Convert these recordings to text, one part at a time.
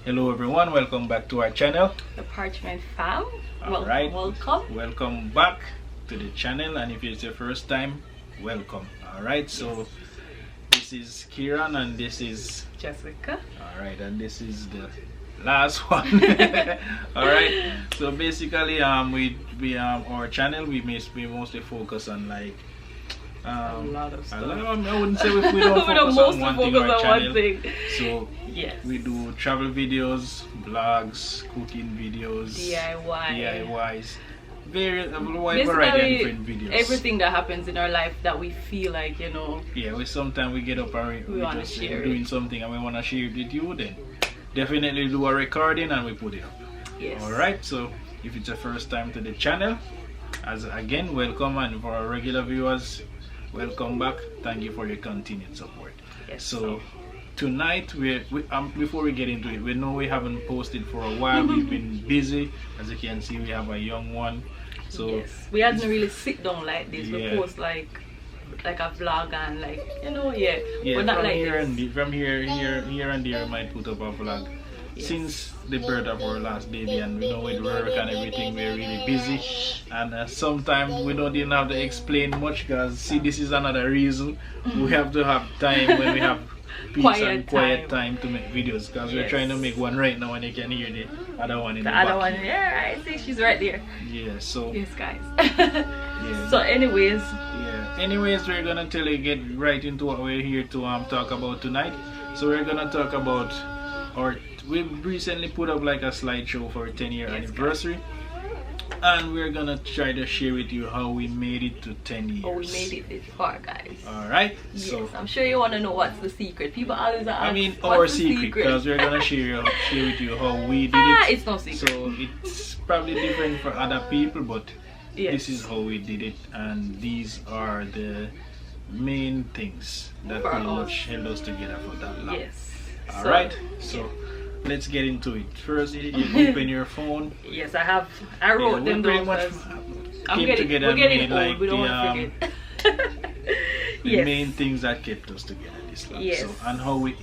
Hello everyone, welcome back to our channel. The Parchment fam. Alright, welcome. Welcome back to the channel, and if it's your first time, welcome. Alright, so this is Kieran and this is Jessica. Alright, and this is the last one. Alright, so basically we our channel we mostly focus on like A lot of stuff. I wouldn't say we don't We don't focus on mostly one thing focus on our on channel. one thing. So Yes. we do travel videos, vlogs, cooking videos, DIYs, a wide variety of different videos. Everything that happens in our life that we feel like, Yeah, sometimes we get up and we wanna just share doing it. something and we want to share it with you, then definitely do a recording and we put it up. Yes. Alright, so if it's your first time to the channel, again, welcome, and for our regular viewers, welcome back. Thank you for your continued support. Yes. So tonight before we get into it, we know we haven't posted for a while. We've been busy. As you can see, we have a young one, so yes. We hadn't really sit down like this. Yeah. We post like a vlog and yeah, but not from like here this. and from here and there we might put up a vlog. Yes. Since the birth of our last baby, and we know with work and everything, we're really busy, and sometimes we don't even have to explain much, because see, this is another reason we have to have time when we have peace and quiet time to make videos, because we're trying to make one right now and you can hear the other one in the other back. one, yeah, I see she's right there. Yeah, so Yes, guys. yeah. So anyways, We're gonna get right into what we're here to talk about tonight. So we're gonna talk about we recently put up like a slideshow for a 10-year anniversary, and we're gonna try to share with you how we made it to 10 years. we made it this far, guys. Alright, Yes, so I'm sure you want to know what's the secret. People always ask, our what's the secret, because we're gonna share with you how we did it. It's no secret. So it's probably different for other people, but Yes. this is how we did it, and these are the main things that For pretty us. much held us together for that long. Yes. Alright, so let's get into it. First, you open your phone. Yes, I wrote them pretty down. much 'Cause came together we're and getting made old. like We don't the, want to forget. the main things that kept us together this long. Yes. So, and how we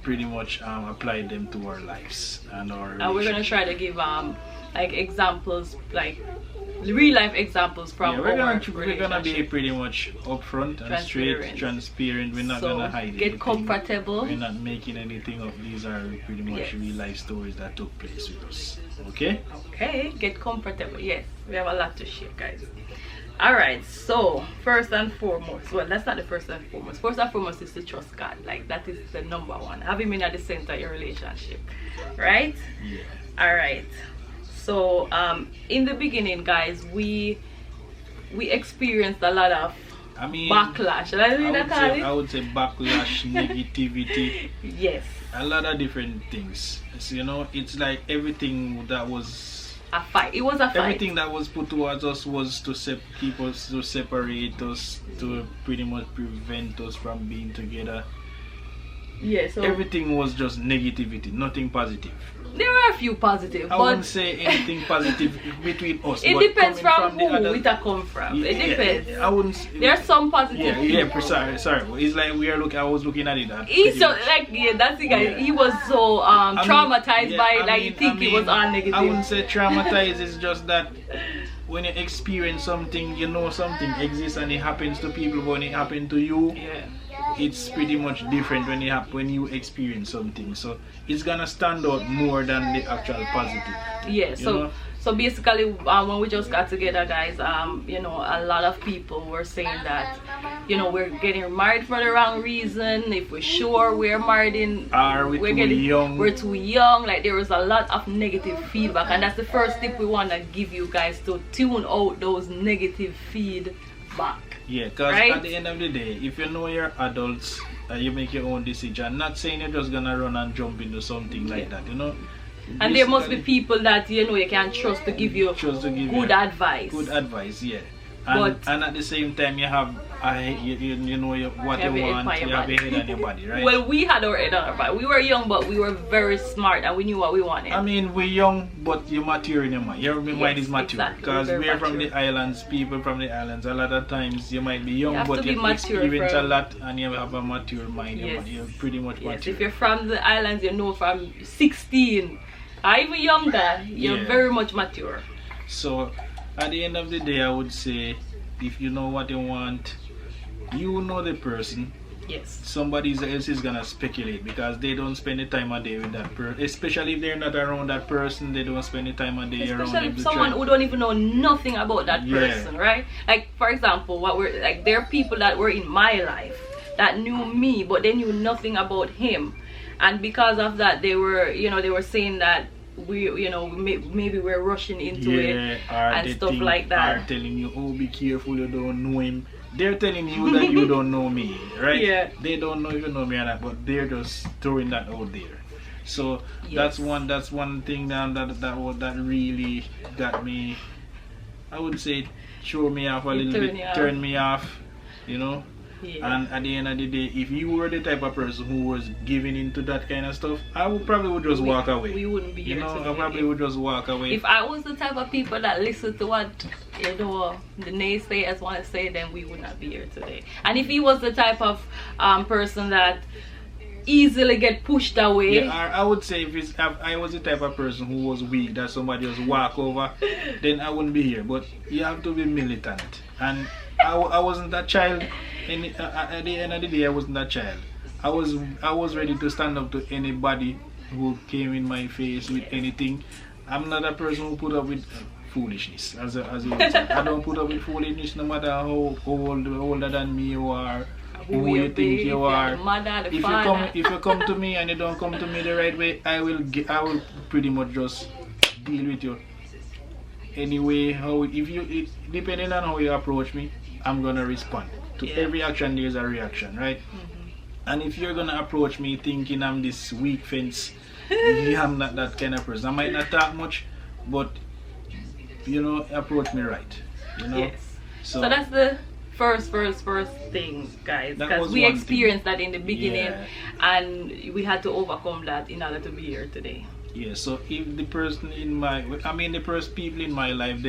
pretty much applied them to our lives and our And we're gonna try to give like examples, like real life examples from we're gonna be relationship. pretty much upfront and straight, transparent. We're not gonna hide get anything. comfortable. We're not making anything up. These are pretty much Yes. real life stories that took place with us. Okay? Okay, get comfortable. Yes, we have a lot to share, guys. Alright, so first and foremost, well, that's not the first and foremost. First and foremost is to trust God. Like, that is the number one. Have him in at the center of your relationship. Right? Yeah. Alright. So in the beginning, guys, we experienced a lot of backlash. I would say backlash, negativity. Yes. A lot of different things. So, it's like everything that was A fight. It was a fight. everything that was put towards us was to keep us, to separate us, to pretty much prevent us from being together. Yeah, so Everything was just negativity, nothing positive. there were a few positive, I but wouldn't say anything positive between us. it but depends coming from the who other- it a come from. It depends. I wouldn't. There's some positive. Sorry. It's like I was looking at it. He's so that's the guy. Yeah. He was so traumatized by it, like he think it was all negative. I wouldn't say traumatized. It's just that when you experience something, something exists and it happens to people. But when it happened to you, Yeah. it's pretty much different when you experience something. So it's gonna stand out more than the actual positive. Yeah. You know? So basically, when we just got together, guys, a lot of people were saying that, we're getting married for the wrong reason. If we're sure we're married we're too young. Like, there was a lot of negative feedback, and that's the first tip we want to give you guys, to tune out those negative feedback. Yeah, because Right? at the end of the day, if you know you're adults, you make your own decision. Not saying you're just gonna run and jump into something like that, And there must be people that you can trust to give you Trust to give good you advice. Good advice, yeah. And at the same time, you have you know what you want. You have your head on your body, right? Well, we had our head on our body. We were young, but we were very smart, and we knew what we wanted. I mean, we're young, but you're mature in your mind. Your mind is mature. Because we're from the islands, people from the islands. A lot of times you might be young, but you experience a lot, and you have a mature mind. You're pretty much mature. If you're from the islands, you know from 16, or even younger, you're very much mature. So, at the end of the day, I would say, if you know what you want, you know the person. Yes. Somebody else is gonna speculate because they don't spend the time a day with that person. Especially if they're not around that person, they don't spend the time a day around them. Especially if someone who don't even know nothing about that person, right? Like, for example, there are people that were in my life that knew me, but they knew nothing about him, and because of that, they were saying that maybe we're rushing into it and stuff like that. Are telling you, oh, be careful, you don't know him. They're telling you that you don't know me, right? Yeah. They don't know if you know me or not, but they're just throwing that out there. So that's one thing that really got me, I would say, throw me off a little bit, turn me off, you know. Yeah. And at the end of the day, if you were the type of person who was giving into that kind of stuff, I would probably just walk away. We wouldn't be here today. I probably would just walk away. If I was the type of people that listen to what the naysayers want to say, then we would not be here today. And if he was the type of person that easily get pushed away, I would say if I was the type of person who was weak, that somebody just walk over, then I wouldn't be here. But you have to be militant, and I wasn't that child. At the end of the day, I wasn't that child. I was ready to stand up to anybody who came in my face with anything. I'm not a person who put up with foolishness, as you would say. I don't put up with foolishness no matter how older than me you are, who you think you are. If you come to me and you don't come to me the right way, I will pretty much just deal with you. Anyway, depending on how you approach me, I'm gonna respond. To every action there's a reaction, right? And if you're gonna approach me thinking I'm this weak fence, I'm not that kind of person. I might not talk much, but approach me right. Yes. So that's the first thing, guys, because we experienced that in the beginning, and we had to overcome that in order to be here today. Yeah. So if the person the first people in my life,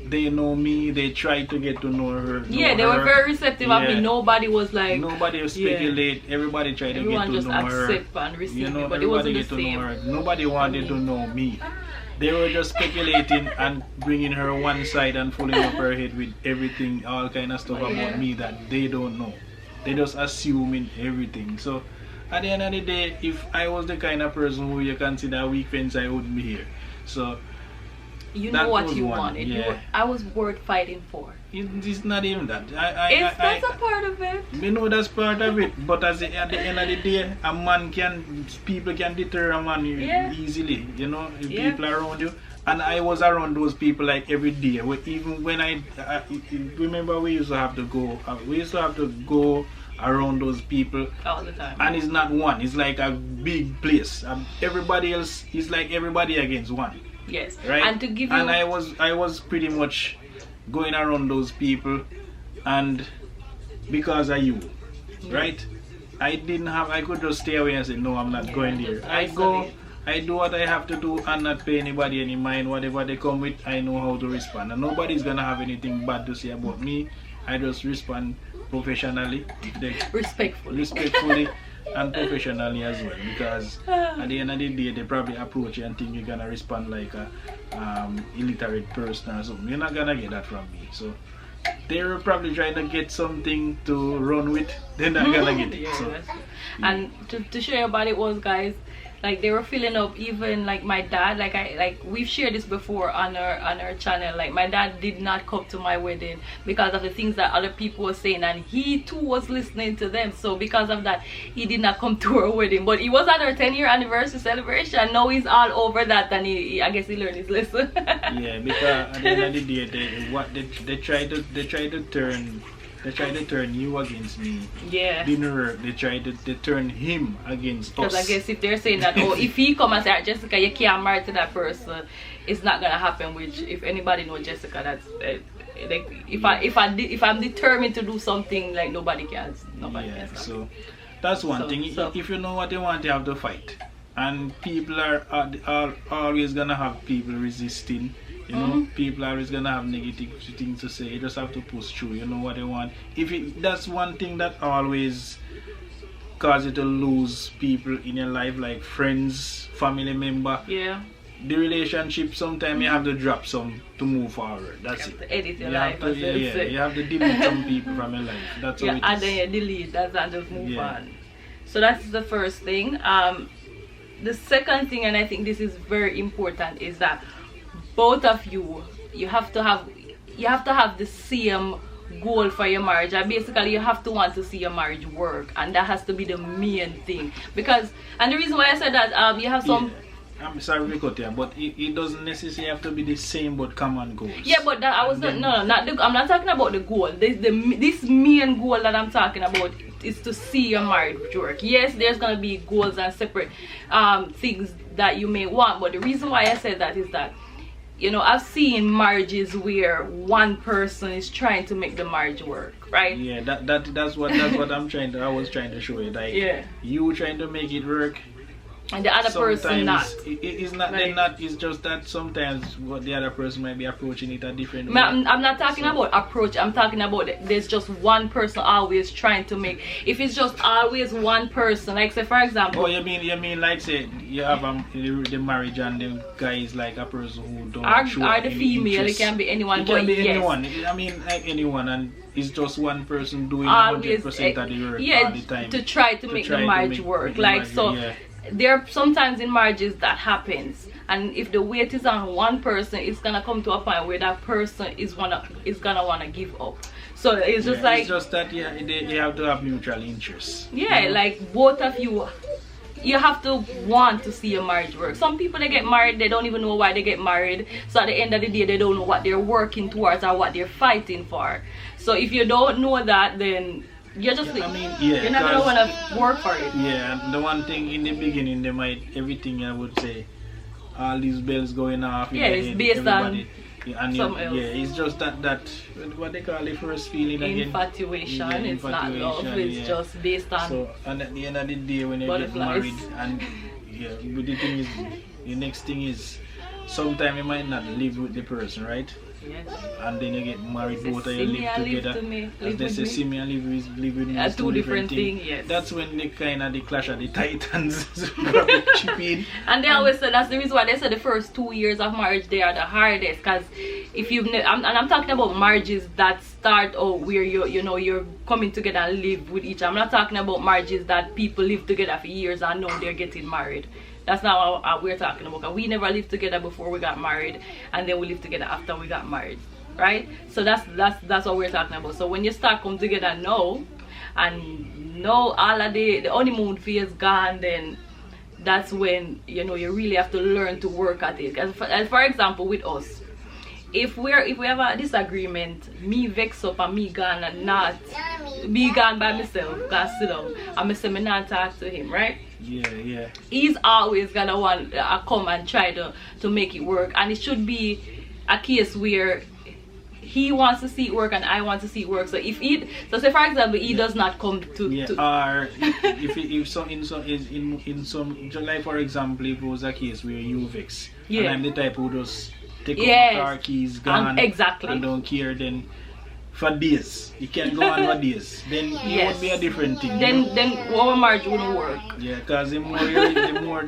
they know me, they try to get to know her. They were very receptive of me. Nobody was like, nobody was speculate. Everybody tried to get to know her. Everyone just accept and receive me, but it wasn't the same. Nobody wanted to know me. They were just speculating and bringing her one side and filling up her head with everything, all kind of stuff about me that they don't know. They just assuming everything. So at the end of the day, if I was the kind of person who you consider a weak fence, I wouldn't be here. So you know what you wanted. I was worth fighting for. It's not even that. That's a part of it. We know that's part of it, but at the end of the day, people can deter a man easily. If people are around you. And I was around those people like every day. Even when I remember, we used to have to go around those people all the time. And it's not one. It's like a big place. Everybody else is like everybody against one. Yes. Right. And to give you. And I was pretty much going around those people, and because of you, right? I could just stay away and say no, I'm not going there. I do what I have to do and not pay anybody any mind. Whatever they come with, I know how to respond, and nobody's gonna have anything bad to say about me. I just respond professionally, respectfully and professionally as well, because at the end of the day they probably approach you and think you're gonna respond like a illiterate person or something. You're not gonna get that from me. So they're probably trying to get something to run with, they're not gonna get it. And to share about it was, guys, like they were filling up. Even like my dad, like we've shared this before on our channel, like my dad did not come to my wedding because of the things that other people were saying, and he too was listening to them. So because of that, he did not come to our wedding, but he was at our 10-year anniversary celebration. Now he's all over that, and I guess he learned his lesson. Yeah, because at the end of the day, they try to turn you against me. Yeah. Didn't work. They turn him against us. Because I guess if they're saying that, if he come and say, Jessica, you can't marry to that person, it's not gonna happen. Which, if anybody knows Jessica, like if I'm determined to do something, like nobody can stop. So that's one thing. If you know what you want, you have to fight. And people are always gonna have people resisting. You know, people are always gonna have negative things to say. You just have to push through. You know what you want. That's one thing that always cause you to lose people in your life, like friends, family member. Yeah. The relationship, sometimes you have to drop some to move forward. That's it. To edit your life. You have to delete some people from your life. That's how it is. And then you delete. That's just move on. So that's the first thing. The second thing, and I think this is very important, is that both of you have to have the same goal for your marriage, and basically you have to want to see your marriage work, and that has to be the main thing. Because, and the reason why I said that, you have some I'm sorry to cut you, but it doesn't necessarily have to be the same but common goals. Yeah, but that I was I'm not talking about the goal. This main goal that I'm talking about is to see your marriage work. Yes, there's gonna be goals and separate things that you may want, but the reason why I said that is that, you know, I've seen marriages where one person is trying to make the marriage work, right? Yeah, that's what I was trying to show you. Like, you trying to make it work, and the other person not. It's not. Right. Not. It's just that sometimes what the other person might be approaching it a different way. I'm not talking about approach. I'm talking about there's just one person always trying to make. If it's just always one person, like say for example. Oh, you mean like say you have the marriage and the guy is like a person who don't show or the female. Interest. It can be anyone. It can be anyone. I mean like anyone, and it's just one person doing 100% of the work all the time. To try to make the marriage work. Like so. Yeah. There are sometimes in marriages that happens, and if the weight is on one person, it's gonna come to a point where that person is gonna wanna give up. So it's just like it's just that you have to have mutual interests. Yeah, you know? Like both of you have to want to see your marriage work. Some people, they get married, they don't even know why they get married. So at the end of the day, they don't know what they're working towards or what they're fighting for. So if you don't know that, then you're just you're not gonna wanna work for it. Yeah, and the one thing in the beginning, they might everything I would say, all these bells going off. Yeah, it's based on something else. Yeah, it's just that what they call it, first feeling again. Infatuation. Yeah, it's not love. It's just based on. So, and at the end of the day, when you get married, and but the thing is, the next thing is, sometimes you might not live with the person, right? Yes. And then you get married, both of you live together. As they say, see me and live with me. It's two different things. Yes. That's when the clash of the titans chip in. And they always say that's the reason why they say the first 2 years of marriage they are the hardest. Because if you've I'm talking about marriages that start where you're coming together and live with each other. I'm not talking about marriages that people live together for years and now they're getting married. That's not what we're talking about. We never lived together before we got married, and then we lived together after we got married, right? So that's what we're talking about. So when you start come together now, and now all of the honeymoon phase gone, then that's when you really have to learn to work at it. As for example, with us, if we have a disagreement, me vex up and me gone and not be gone by myself, go sit down, and me say me not talk to him, right? Yeah. He's always gonna want to come and try to make it work, and it should be a case where he wants to see it work and I want to see it work. So if say for example he does not come to or if some in some like for example if it was a case where you vex and I'm the type who just take up my car keys gone and don't care, then for days you can go on for days, then it would be a different thing. Then our marriage wouldn't work. Yeah, because the more you ignore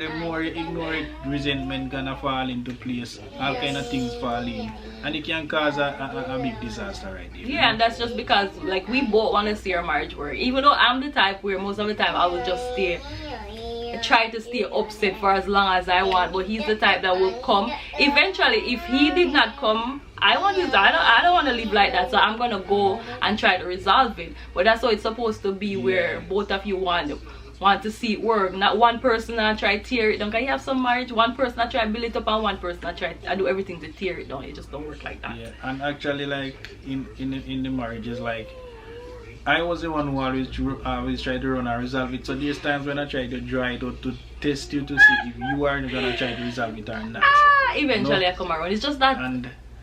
it, resentment gonna fall into place, all kind of things fall in, and it can cause a big disaster right there. Yeah, and that's just because like we both want to see our marriage work. Even though I'm the type where most of the time I will just try to stay upset for as long as I want, but he's the type that will come eventually. If he did not come, I don't want to live like that, so I'm gonna go and try to resolve it. But that's how it's supposed to be, where both of you want to see it work. Not one person and try to tear it down. Cause you have some marriage, one person I try to build it up and one person I try to do everything to tear it down. It just don't work like that. Yeah, and actually like in the marriages, like I was the one who always try to run and resolve it. So there's times when I try to draw it out to test you to see if you are gonna try to resolve it or not. Eventually I come around. It's just that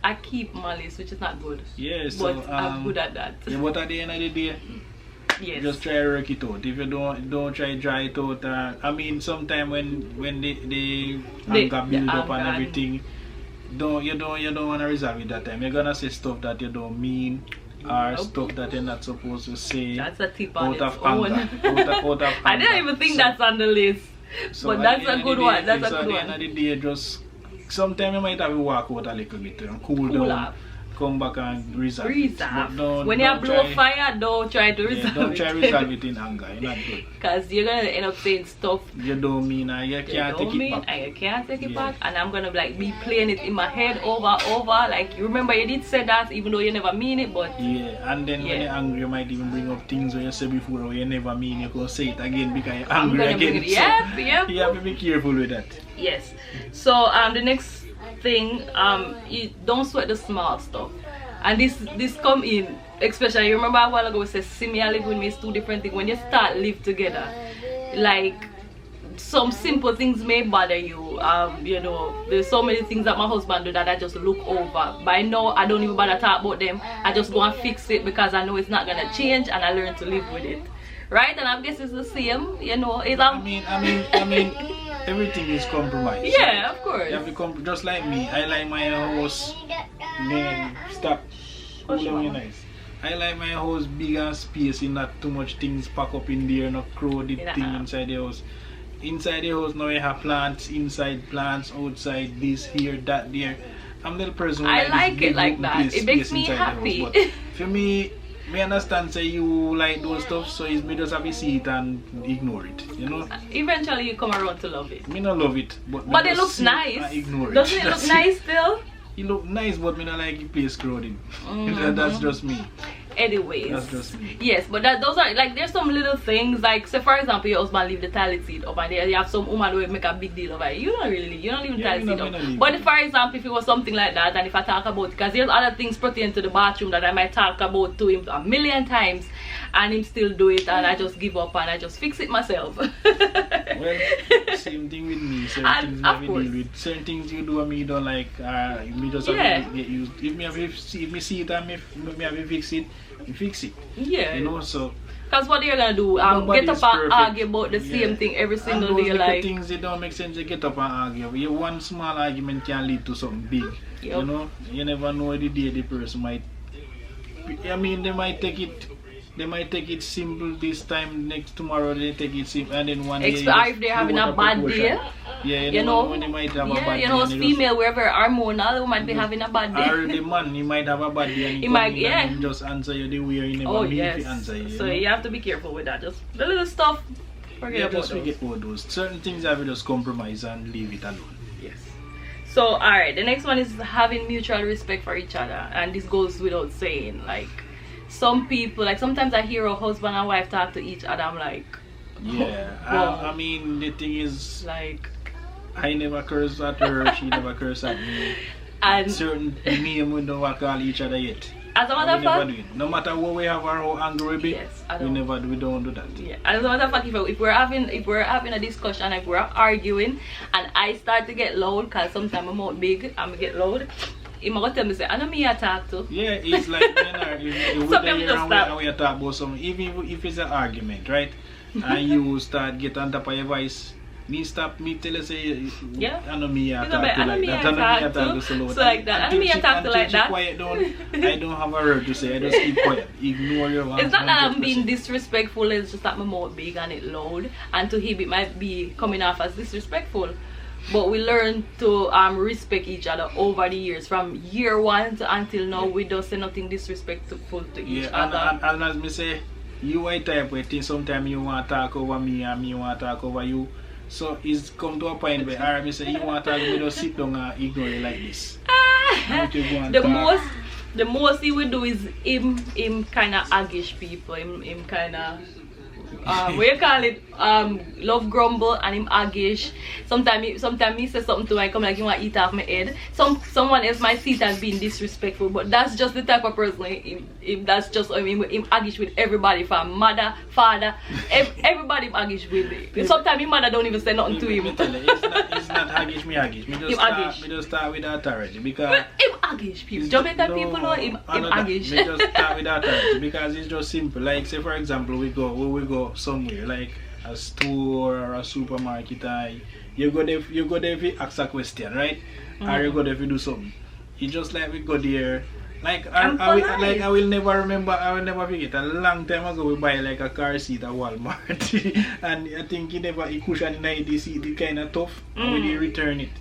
I keep malice, which is not good. Yeah, so but I'm good at that. Yeah, but at the end of the day, yes, just try to work it out. If you don't try to dry it out. I mean, sometimes when the anger build up and everything, you don't want to resolve it that time. You're gonna say stuff that you don't mean. Or stuff that you're not supposed to say. That's a tip on out of its anger. own. I didn't even think that's on the list. So but that's a good one. That's a good one. At the end of the day, just sometimes you might have to walk out a little bit and cool down. Off. Come back and resolve it. When you blow fire, don't try to resolve it. Don't try to resolve it in anger. You're not good. Because you're going to end up saying stuff you don't mean and you can't take it back. And you can't take it back. And I'm going to like be playing it in my head over and over. Like, you remember you did say that even though you never mean it, but... Yeah, and then when you're angry, you might even bring up things where you said before or you never mean. You can say it again because you're angry again. Yep. You have to be careful with that. Yes. So, the next thing, you don't sweat the small stuff. And this come in, especially, you remember a while ago we said see me and live with me is two different things. When you start live together, like some simple things may bother you. You know, there's so many things that my husband do that I just look over. By now I don't even bother talk about them. I just go and fix it because I know it's not gonna change and I learn to live with it. Right? And I guess it's the same, you know. I mean everything is compromised. Yeah, of course. You have to just like me. I like my house. Man, stop. Nice. I like my house big and spacey, not too much things pack up in there, not crowded thing inside the house. Inside the house now you have plants, inside plants, outside this, here, that, there. I'm the person who I like it like that. It makes me happy. For me, I understand say you like those stuff, so it's me just have to see it and ignore it, you know. Eventually you come around to love it. Me not love it, but it looks nice. Ignore it. Doesn't it look nice still? It look nice, but me not like the place crowded. That's just me. Anyways, that's just me. Yes, but those are like there's some little things like say for example your husband leave the toilet seat up and there you have some woman who make a big deal of it. You don't leave the toilet seat up. But for example if it was something like that and if I talk about it, because there's other things pertaining to the bathroom that I might talk about to him a million times and him still do it and I just give up and I just fix it myself. Well, same thing with me. Certain things I deal with. Certain things you do and me don't like. Me just have to get used. If me see it and me have to fix it, you fix it. Yeah. You know, so. Because what you're gonna do? Get up and argue about the same thing every single day. Like things that don't make sense, you get up and argue. One small argument can lead to something big. Yep. You know, you never know the day the person might. I mean, they might take it simple this time. Tomorrow they take it simple, and then one day. If they're having a bad day. Yeah, you know when they might have a bad day. You know, female, wherever hormonal, they might be having a bad day. Or the man, he might have a bad day and he just answer you the way you never mean to answer you. So you have to be careful with that. Just the little stuff, forget about those. Forget about those. Certain things I will just compromise and leave it alone. Yes. So, alright, the next one is having mutual respect for each other. And this goes without saying. Like, some people, like sometimes I hear a husband and wife talk to each other, I'm like... Yeah, I mean, the thing is... Like... I never curse at her, she never curse at me. And certain name we don't call each other yet. As a matter of fact, no matter what we have or how angry we be, we don't do that. Yeah. As a matter of fact, if we're having a discussion, if we're arguing, and I start to get loud, cause sometimes I'm out big, and I get loud. He might tell me say, I know me I talk to. Yeah, it's like when we talk about something, even if it's an argument, right? And you start get on top of your voice. Me stop me tell you say I know me I talk to like that. I know me I talk to so like that. I know me I talk to like that. Quiet down. I don't have a word to say. I just keep quiet. Ignore your words. It's not that I'm being disrespectful. It's just that my mouth big and it loud. And to him it might be coming off as disrespectful. But we learn to respect each other over the years. From year one to until now, we don't say nothing disrespectful to each other. And as me say, you are type where sometimes you want to talk over me and me want to talk over you. So it's come to a point where I say you want to talk, we just sit down and ignore it like this. The most he will do is him kind of aggish people. Him kind of what you call it, love grumble and him aggish. Sometimes he says something to me, I come like you want to eat off my head. Someone else might see it as being disrespectful, but that's just the type of person him that's just him aggish with everybody, from mother, father, everybody him aggish with. Sometimes his mother don't even say nothing to him. It's not aggish, me aggish. Me just start with authority because him Aggish people. Jamaican people know him Aggish. Me just start with that because it's just simple. Like say for example, we go somewhere like a store or a supermarket. You go there if you ask a question, right? Or you go there if you do something. It's just like we go there. Like I will never forget. A long time ago, we buy like a car seat at Walmart, and I think he cushion in the seat. It kind of tough, and we did return it.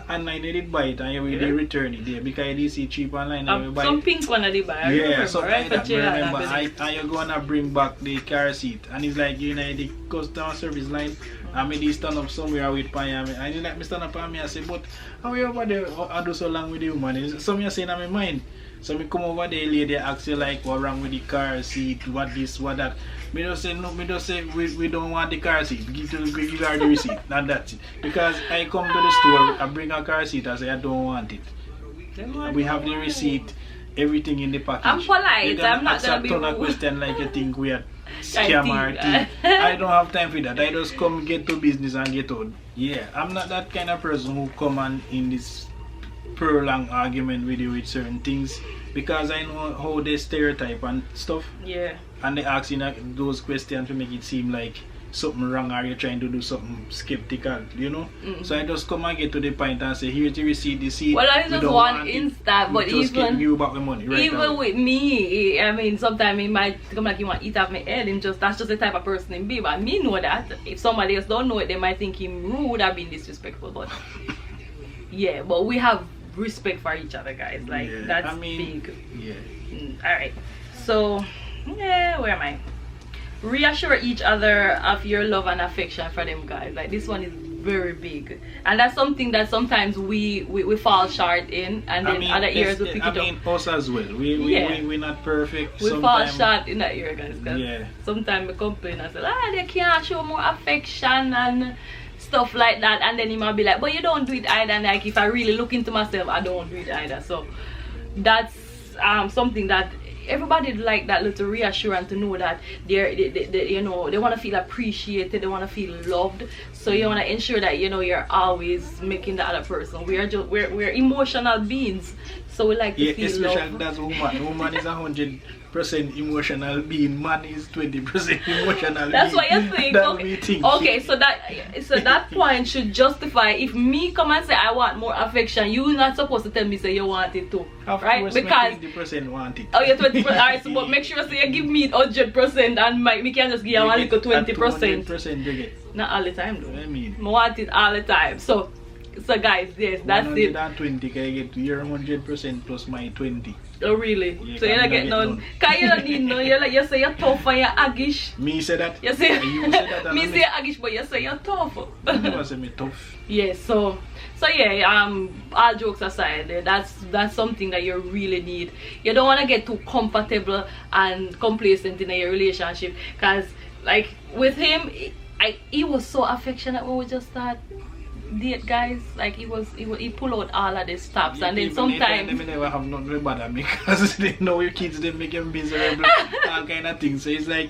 And I did buy it, and we did return it there because I did see cheap online. And we buy some pink one I did buy. Yeah, so right? Remember, I gonna bring back the car seat, and it's like the customer service line. I mean, they stand up somewhere with Payami. I didn't like me stand up on me. I say, but how you over there? I do so long with you, man. Something saying in my mind. So me come over there, lady ask you like what wrong with the car seat, what this, what that. Me just say no. Me just say we don't want the car seat. Give her the receipt, and that's it. Because I come to the store, I bring a car seat. I say I don't want it. We have the receipt, everything in the package. I'm polite. I'm not gonna be rude. A question like you think we are scammer. I don't have time for that. I just come get to business and get out. Yeah, I'm not that kind of person who come and in this prolonged argument with you with certain things because I know how they stereotype and stuff. Yeah. And they ask you those questions to make it seem like something wrong or you're trying to do something skeptical, you know? So I just come and get to the point and say, here's the receipt, the seat. Well, I just want instant, but even you back the money, right even with me, I mean, sometimes he might come like he want to eat off my head. That's just the type of person he be. But me know that if somebody else don't know it, they might think him rude or being disrespectful. But yeah, but we have respect for each other, guys. Like that's big. Yeah. Alright. So yeah, where am I? Reassure each other of your love and affection for them, guys. Like this one is very big, and that's something that sometimes we fall short in, and then other areas we pick it up. I mean, us as well. We're not perfect. We fall short in that area, guys. Sometimes we complain and say, they can't show more affection and stuff like that, and then he might be like, but you don't do it either. And like if I really look into myself, I don't do it either. So that's something that everybody like, that little reassurance to know that they you know, they want to feel appreciated, they want to feel loved. So you want to ensure that, you know, you're always making the other person. We're emotional beings, so we like to feel love. Especially that's woman is 100% emotional being, man is 20% emotional. That's what you think. Okay, so that point should justify if me come and say I want more affection, you're not supposed to tell me say you want it too, right? Because 20% want it. Oh, you're 20%. Alright, so but make sure say you give me 100% and we can just give you one little 20%. 100% you get. Not all the time though. I mean, I want it all the time. So guys, yes, that's it. 120 can I get your 100% plus my 20. Oh really? Yeah, so you don't get none. Cause you don't need none. You say you're tough and you're aggish. Me say that. You say you say that. Me say aggish, but you say you're tough. You say me tough. Yeah. So yeah. All jokes aside, that's something that you really need. You don't want to get too comfortable and complacent in your relationship. Cause like with him, he was so affectionate when we just started date, guys. Like he pull out all of the stops, and then sometimes they never have nothing to bother me because they know your kids, they make them miserable, all kind of things. So it's like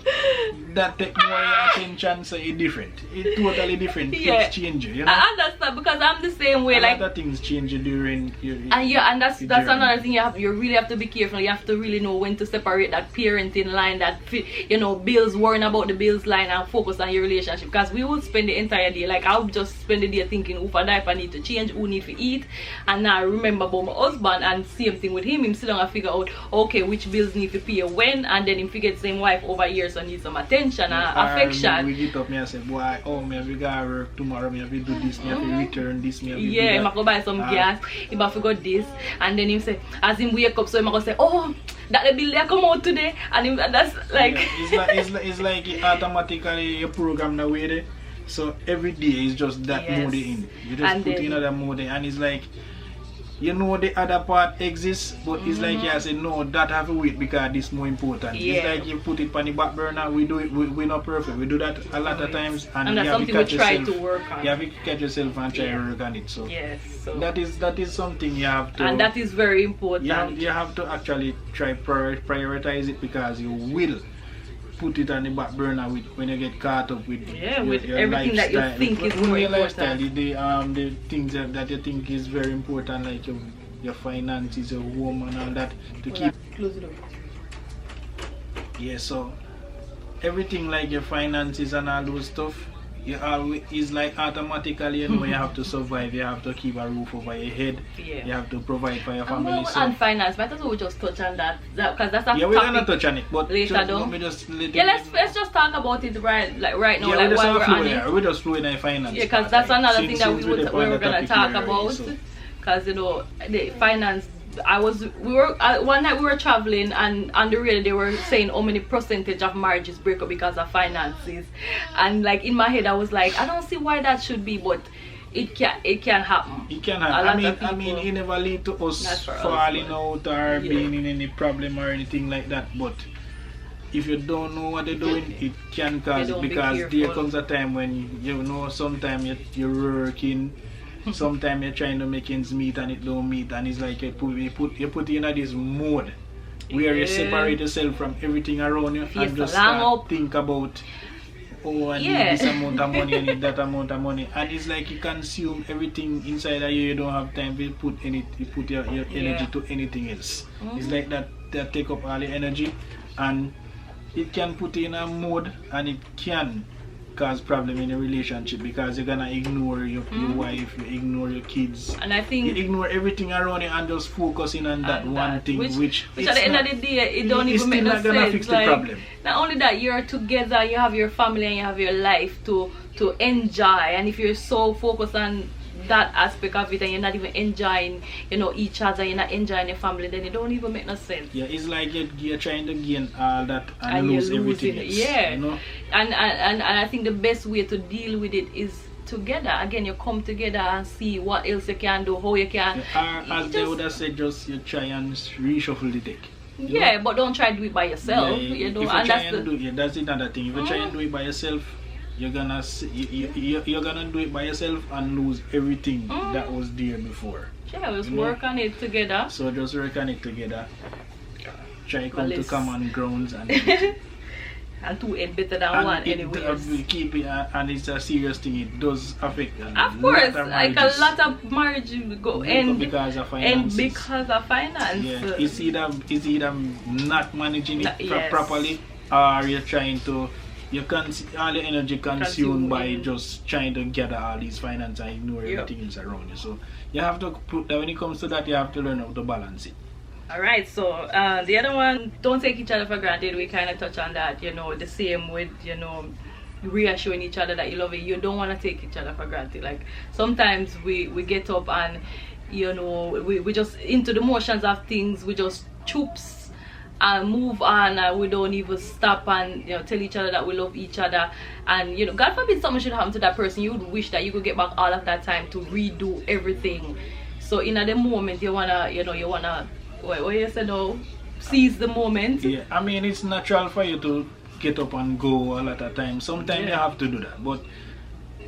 that take more attention, so it's different. It's totally different. Yeah. Things change, you know. I understand because I'm the same way. Like other things change during your and that's another thing you really have to be careful. You have to really know when to separate that parenting line, that, you know, bills, worrying about the bills line, and focus on your relationship. Because we would spend the entire day, like I'll just spend the day thinking who for diaper need to change, who need to eat, and now I remember about my husband, and same thing with him. Him sit down and figure out, okay, which bills need to pay when, and then him figure the same wife over here, so need some attention and affection. We get up me and say, boy, oh, me have to go work tomorrow, me have to do this, me have to return this, me have to do that. I have to buy some gas, he have to go this, and then him say, as him wake up, so him go say, oh, that the bill they come out today, and that's like it's like it automatically your program the way there. So every day is just that mode in. You just put in another mode, and it's like, you know, the other part exists, but it's like you say no, that have to wait because this more important. It's like you put it on the back burner. We do it. We're not perfect. We do that a lot of times, and that's you have something to we try to work on. You have to catch yourself and try to work on it. So so that is something you have to, and that is very important. You have to actually try prioritize it because you will put it on the back burner when you get caught up with your everything lifestyle, that you think is more important. The things that you think is very important, like your your finances, your home and all that to keep. Close it up. Yeah, so everything like your finances and all those stuff, you always is like automatically, you know, you have to survive, you have to keep a roof over your head, you have to provide for your family. Well, and finance, might as well just touch on that, because that's a we're gonna touch on it, but later just, let's just talk about it right now, like while we're on it. We just flow in our finance. Yeah, because that's another thing that we were gonna talk about, because you know the finance. One night we were traveling, and on the radio they were saying how many percentage of marriages break up because of finances, and like in my head I was like, I don't see why that should be, but it can happen. It can happen. I mean it never lead to us falling out or being in any problem or anything like that, but if you don't know what they're doing, it can cause it, because there comes a time when you know sometimes you're working. Sometimes you're trying to make ends meet and it don't meet, and it's like you put in this mode where you separate yourself from everything around you and just start think about, oh, I need this amount of money, I need that amount of money, and it's like you consume everything inside of you. You don't have time to put your energy to anything else. It's like that take up all your energy, and it can put you in a mode, and it can cause problem in a relationship, because you're gonna ignore your wife, you ignore your kids, and I think you ignore everything around you and just focusing on that one thing, which at the end of the day it don't even make no sense. Fix the problem. Not only that, you're together, you have your family and you have your life to enjoy, and if you're so focused on that aspect of it and you're not even enjoying, you know, each other, you're not enjoying your family, then it don't even make no sense. Yeah, it's like you're trying to gain all that and lose everything else, you know? And I think the best way to deal with it is together. Again, you come together and see what else you can do, how you can. As they would have said, just you try and reshuffle the deck. Yeah, but don't try to do it by yourself. You know, if you try and do it, that's another thing. If you try and do it by yourself, you're gonna do it by yourself and lose everything that was there before. Yeah, just work on it together. So just work on it together. Try to common grounds and and two end better than one anyways. Keep it, and it's a serious thing. It does affect. Of course, like a lot of marriages go end because of finance. Yeah, it's either not managing it properly, or you're trying to. You can see all your energy consumed by just trying to gather all these finances and ignore everything else around you. So you have to put that, when it comes to that, you have to learn how to balance it. Alright, so the other one, don't take each other for granted. We kind of touch on that, you know, the same with, you know, reassuring each other that you love it. You don't want to take each other for granted. Like sometimes we get up and, you know, we just into the motions of things, we just choops and move on, and we don't even stop and, you know, tell each other that we love each other. And, you know, God forbid something should happen to that person, you would wish that you could get back all of that time to redo everything. So in the moment you wanna, you know, what you said, no, seize the moment. Yeah, I mean, it's natural for you to get up and go a lot of times. Sometimes you have to do that, but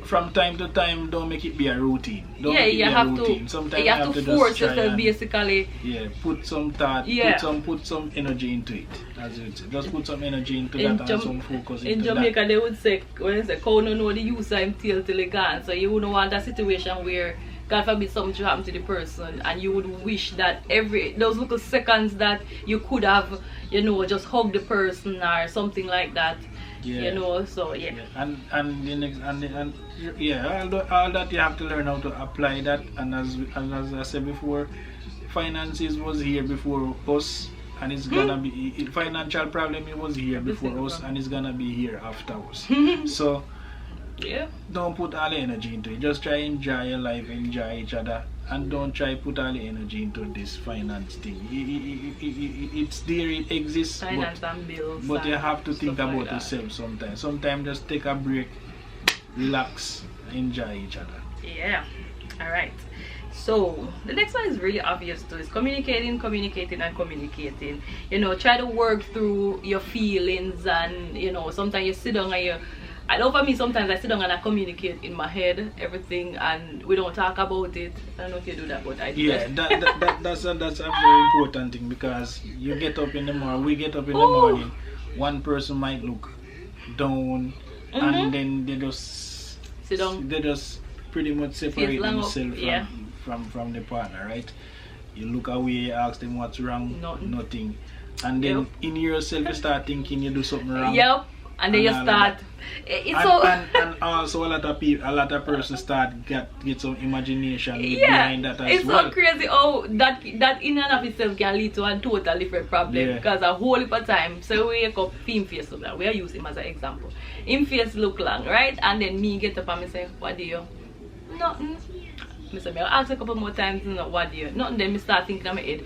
from time to time, don't make it be a routine. Sometimes you have to force yourself, basically. Yeah, put some thought, put some energy into it. As you say, just put some energy into that and some focus into that. In Jamaica, they would say, when they say, "Cow no know the use of him till he gone." So you wouldn't want that situation where, God forbid, something should happen to the person, and you would wish that those little seconds that you could have, you know, just hug the person or something like that. Yeah. You know, so yeah. And all that you have to learn how to apply that. And as I said before, finances was here before us, and it's gonna be financial problem. It was here before us, and it's gonna be here after us. So yeah, don't put all the energy into it. Just try enjoy your life, enjoy each other, and don't try put all the energy into this finance thing. It's there, it exists, finance and bills, but you have to think about yourself sometimes. Sometimes just take a break, relax, enjoy each other. Yeah. All right. So the next one is really obvious too. It's communicating. You know, try to work through your feelings, and you know, sometimes you sit down and I know for me, sometimes I sit down and I communicate in my head everything, and we don't talk about it. I don't know if you do that, but I do. Yeah, that's a very important thing, because you get up in the morning, we get up in the morning, one person might look down, and then they just sit down. They just pretty much separate themselves from the partner, right? You look away, you ask them what's wrong, nothing. And then Yep. in yourself you start thinking you do something wrong. Yep. And then you start. And also a lot of people, a lot of persons start get some imagination behind that as it's well. so crazy. Oh, that in and of itself can lead to a total different problem. Yeah. Because a whole heap of time, so we wake up, him face look long. We are using him as an example. Him face look long, right? And then me get up and me say, what do you? Nothing. I say, I'll ask a couple more times, what do you? Nothing. Then me start thinking in my head.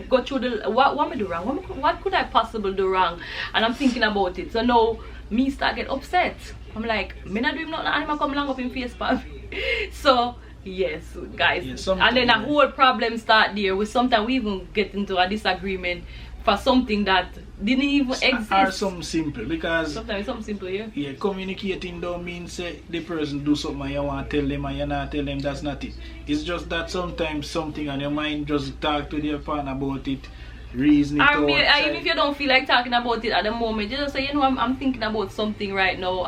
Go through the what me do wrong? What could I possibly do wrong? And I'm thinking about it. So now me start get upset. I'm like, me not doing nothing, and I'm come along up in face for me. So yes, guys. And then a whole problem start there. We sometimes we even get into a disagreement for something that didn't even exist. Or something simple, because sometimes something simple, yeah, communicating don't mean say the person do something and you want to tell them and you not tell them. That's not it. It's just that sometimes something on your mind, just talk to your partner about it, reason it out. Even if you don't feel like talking about it at the moment, you just say, you know, I'm thinking about something right now.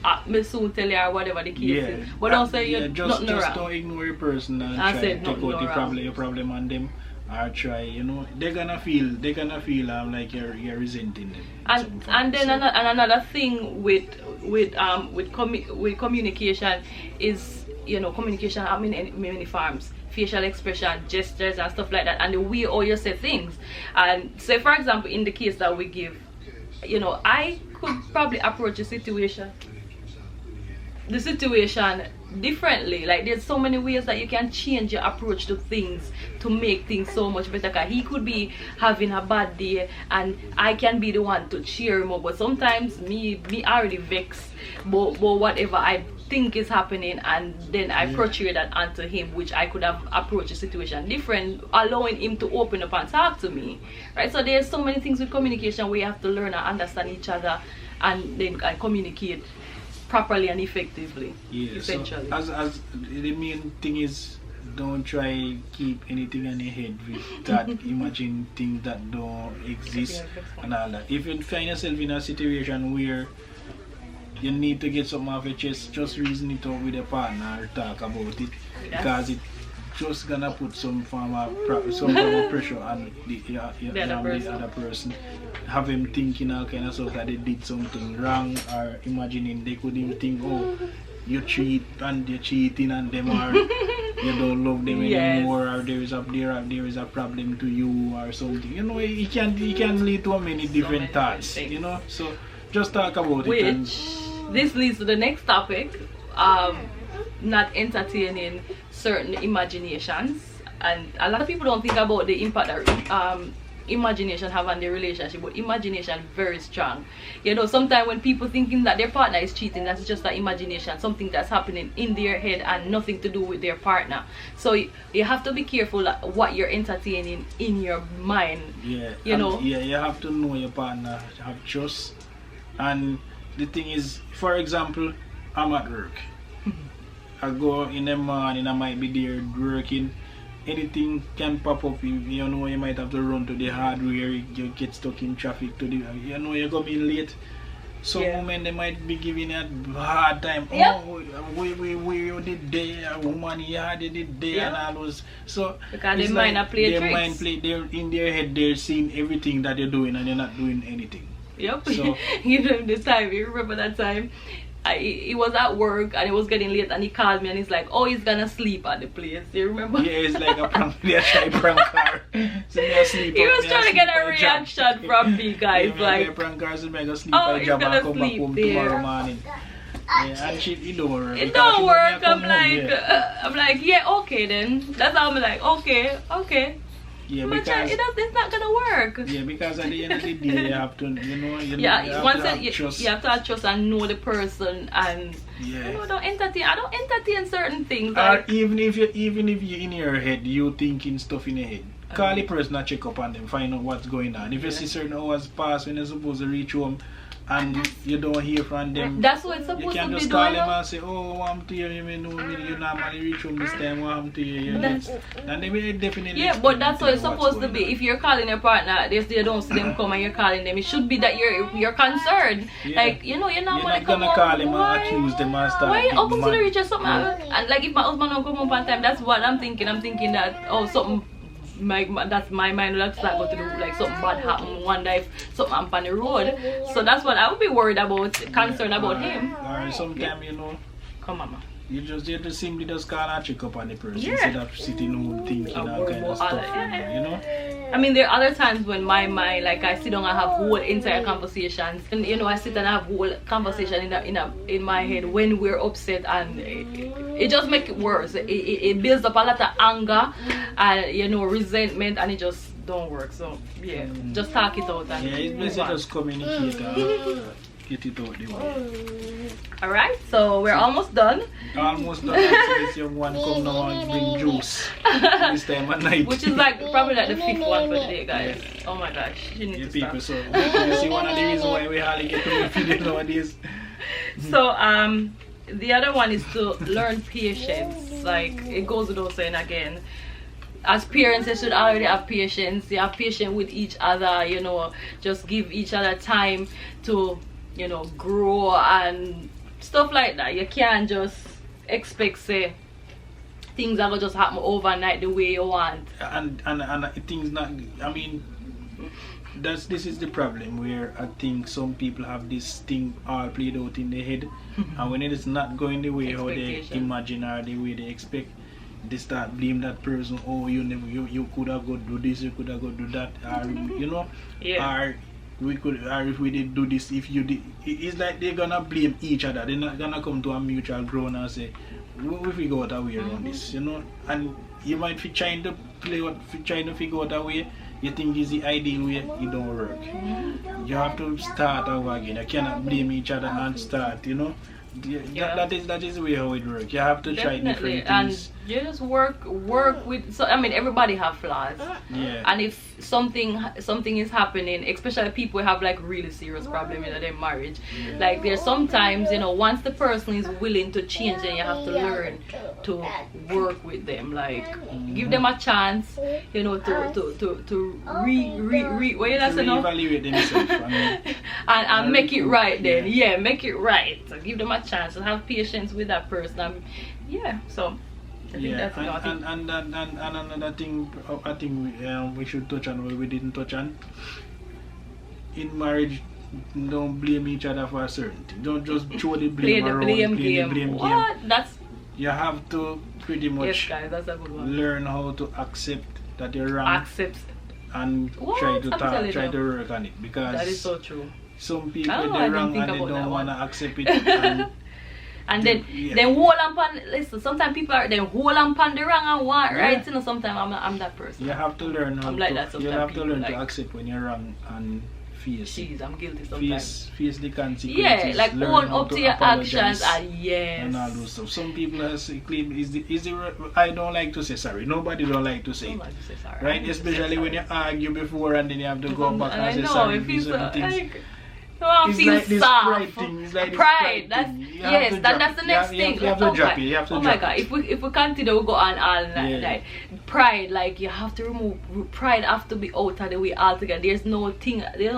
I'll soon tell you or whatever the case is. But don't say you're just don't ignore your person and try to take out your problem on them. Or try, you know, they're gonna feel like you're resenting them. And then another thing with communication is, you know, communication I mean in many forms, facial expression, gestures and stuff like that, and the way how you say things. And say for example in the case that we give, you know, I could probably approach the situation differently. Like there's so many ways that you can change your approach to things to make things so much better. Cause he could be having a bad day and I can be the one to cheer him up, but sometimes me already vexed but whatever I think is happening, and then I portray that onto him, which I could have approached the situation different, allowing him to open up and talk to me, right? So there's so many things with communication where you have to learn and understand each other and then communicate properly and effectively. Yeah, essentially. So as the main thing is, don't try keep anything in your head with that imagine things that don't exist and all that. If you find yourself in a situation where you need to get something off your chest, just reason it out with your partner or talk about it, because it just gonna put some form of pressure on the other person. Have him thinking all kind of stuff that they did something wrong, or imagining they could even think, oh, you cheat and you're cheating on them, or you don't love them anymore, or there is a problem to you or something. You know, it can lead to many different thoughts. You know, so just talk about it. And this leads to the next topic, not entertaining certain imaginations. And a lot of people don't think about the impact that imagination have on their relationship, but imagination very strong. You know, sometimes when people thinking that their partner is cheating, that's just an imagination, something that's happening in their head and nothing to do with their partner. So you have to be careful what you're entertaining in your mind. You have to know your partner, have trust. And the thing is, for example, I'm at work. I go in the morning, I might be there working. Anything can pop up. You know, you might have to run to the hardware, you get stuck in traffic you know, you come in late. Some women, they might be giving you a hard time. Oh, we did there, a woman here did there, and all those. So because they might play tricks. They're in their head, they're seeing everything that you're doing and you're not doing anything. Yep. So you know the time, you remember that time? He was at work and it was getting late and he called me and he's like, oh, he's gonna sleep at the place. You remember? Yeah, it's like a prank. They try prank car. So he was trying to get a reaction from me, guys. Like, prank car, so I go sleep at the job and come back home tomorrow morning. Yeah, and it don't work. It don't work. I'm like, yeah, okay then. That's how I'm like, okay. Yeah, because it's not gonna work. Yeah, because at the end of the day, you have to, you have to have trust and know the person, and you know, don't entertain. I don't entertain certain things. Like, even if you in your head, you thinking stuff in your head. Call the person and check up on them, find out what's going on. If you see certain hours pass when you're supposed to reach home, and you don't hear from them, that's what it's supposed to be. You can just call them and say, oh, I'm to you, you normally reach home this time, I'm to you, and they will definitely. Yeah, but that's what it's supposed to be. If you're calling your partner, you don't see them come and you're calling them, it should be that you're concerned. Like, you know, you're not gonna call them and accuse them and start. Why open to the reach or something? And like if my husband don't come home on time, that's what I'm thinking. I'm thinking that, oh, something that's my mind will start go to the like something bad happen. Wonder if something happen on the road. So that's what I would be worried about, concerned about him. Or sometimes you know. Come on, mama. You just simply just call and check up on the person instead of sitting home thinking all kind of stuff. You know. I mean, there are other times when my mind, like I sit down and have whole entire conversations, and you know, I sit and have whole conversation in my head when we're upset, and it just makes it worse. It builds up a lot of anger and you know resentment, and it just don't work. So yeah, just talk it out. And it's best to just communicate. Get it out the way. Alright, so we're almost done. Almost done. This young one come now and bring juice this time at night. Which is like probably like the 5th one for the day, guys. Yeah. Oh my gosh, you need to people, stop. So you see one of the reasons why we hardly get to video nowadays. So the other one is to learn patience. Like it goes without saying again. As parents, you should already have patience. You have patience with each other, you know, just give each other time to, you know, grow and stuff like that. You can't just expect say things are gonna just happen overnight the way you want. And things not, I mean, this is the problem where I think some people have this thing all played out in their head, and when it is not going the way how they imagine or the way they expect, they start blame that person. Oh, you could have got do this, you could have got do that, or you know, or we could, or if we did do this, if you did. It's like they're gonna blame each other. They're not gonna come to a mutual ground and say, we figure out a way around this, you know. And you might be trying to trying to figure out a way. You think is the ideal way, it don't work. You have to start over again. You cannot blame each other and start, you know. That is the way how it works. You have to try different things. And you just work with. So I mean, everybody have flaws. Yeah. And if something is happening, especially people who have like really serious problem in their marriage, like there's sometimes, you know, once the person is willing to change, then you have to learn to work with them. Like give them a chance, you know, to reevaluate themselves. and make it right then. Yeah, make it right. So give them a chance to have patience with that person. So I think that's and another thing I think we should touch on what we didn't touch on. In marriage, don't blame each other for a certain thing. Don't just throw the blame around. Play the blame game. You have to pretty much that's a good one. Learn how to accept that you're wrong. And try to work on it, because that is so true. Some people they're wrong and they don't want to accept it. And then hold on. Listen, sometimes people are then hold on the wrong and want right. You know, sometimes I'm that person. You have to learn how you have to learn like, to accept when you're wrong and face. Jeez, I'm guilty sometimes. Face the consequences. Yeah, like own up to your actions and all those stuff. Some people claim I don't like to say sorry. Nobody don't like to say it. Right? Especially when you argue before and then you have to go back and say sorry for certain things. It's like this pride thing. It's like pride. That's the next thing. You have to drop it. You have to drop it. Oh my God! If we continue, we go on all night. Like pride, like you have to remove pride. Have to be out of the way altogether. There's no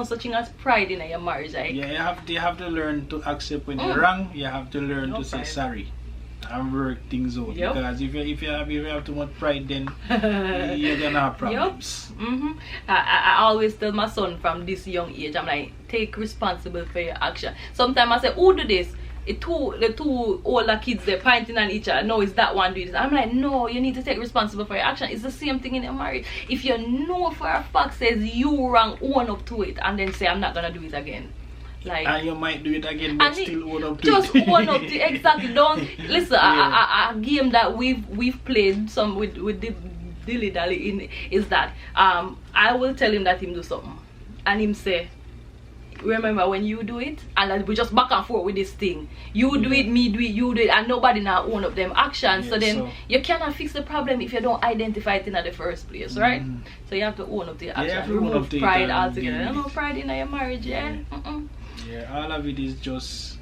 such thing as pride in your marriage. Like you have to learn to accept when you're wrong. You have to learn to say sorry and work things out. Because if you have too much pride, then you're gonna have problems. I always tell my son from this young age, I'm like, take responsibility for your action. Sometimes I say, who do this? The two older kids, they're pointing at each other. No, it's that one doing this. I'm like, no, you need to take responsibility for your action. It's the same thing in your marriage. If you know for a fact says you wrong, own up to it and then say, I'm not gonna do it again. Like, and you might do it again, but still own up to just it. Own up to it. Exactly. Don't listen. A game that we've played some with the dilly dally in is that I will tell him that him do something, and him say, remember when you do it, and like, we just back and forth with this thing. You do it, me do it, you do it, and nobody now own up them actions. So then you cannot fix the problem if you don't identify it in the first place, right? So you have to own up to your action. Remove pride altogether. There's no pride in your marriage, Yeah, all of it is just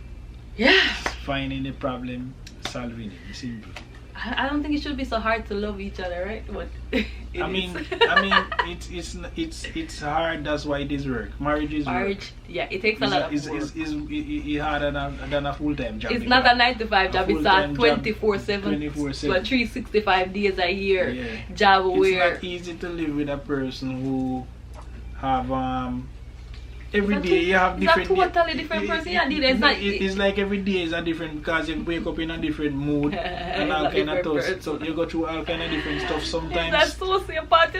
finding the problem, solving it. Simple. I don't think it should be so hard to love each other, right? But I mean, it's hard. That's why it is work. Marriage is work. Yeah, it takes a lot of work. It's harder than a full-time job. It's not a 9-to-5 job. It's a 24/7, 24/7, 365 days a year yeah. job. It's Where not easy to live with a person who have every day you have different. It's a totally different person. It's like every day is a different, because you wake up in a different mood and all kind of stuff. So you go through all kind of different stuff sometimes. That's sociopath.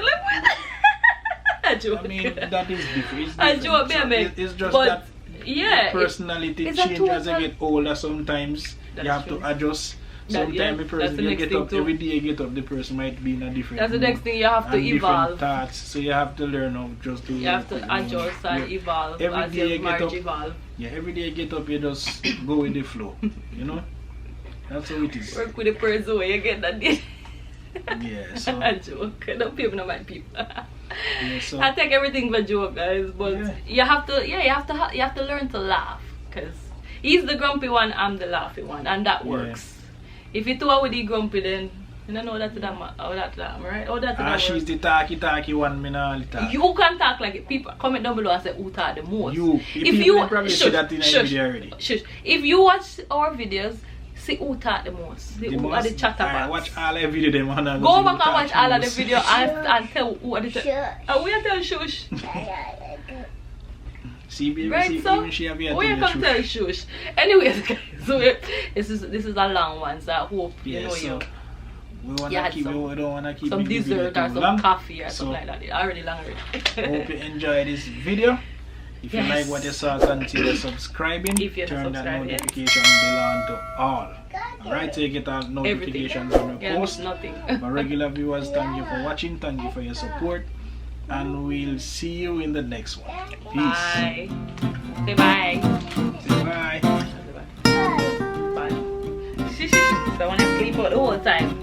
I mean, that is different. It's I different. joke, So baby. it's just But, that yeah, personality it's change a as you get older. Sometimes you have to adjust. Sometimes the person you get up every day, you get up, the person might be in a different. That's the mood next thing, you have to and evolve. Different thoughts, so you have to learn how just to. You have to adjust and evolve Every day you get up. evolve. Yeah, every day you get up, you just go with the flow. You know, that's how it is. Work with the person where you get that day. Yeah, so. A joke. Don't people know my people. Yeah, so. I take everything for joke, guys, but you have to learn to laugh, because he's the grumpy one, I'm the laughy one, and that works. If you two are with the grumpy, then you don't know that to them, right? Oh, that's she's the talky one, me nah talk. You can talk like it. People comment down below and say who talk the most. If you probably see that in a video already. If you watch our videos, see who talk the most. Who are the chatterbox. Watch all the video them and go back and watch all of the video and tell who are the chatterbox. We are telling shush. See, baby, right, see, so even she have here we can tell shush. Anyways, guys, so this is a long one, so I hope you know so we don't wanna keep some dessert or some long, coffee or something like that. It's already long already. Hope you enjoyed this video. If you like what you saw, consider subscribing. Turn that notification bell on to all. Alright, so you get our notifications when we post. My regular viewers, thank you for watching, thank you for your support, and we'll see you in the next one. Peace. Bye. Say bye. Say bye. Bye. Bye. So I want to sleep out the whole time.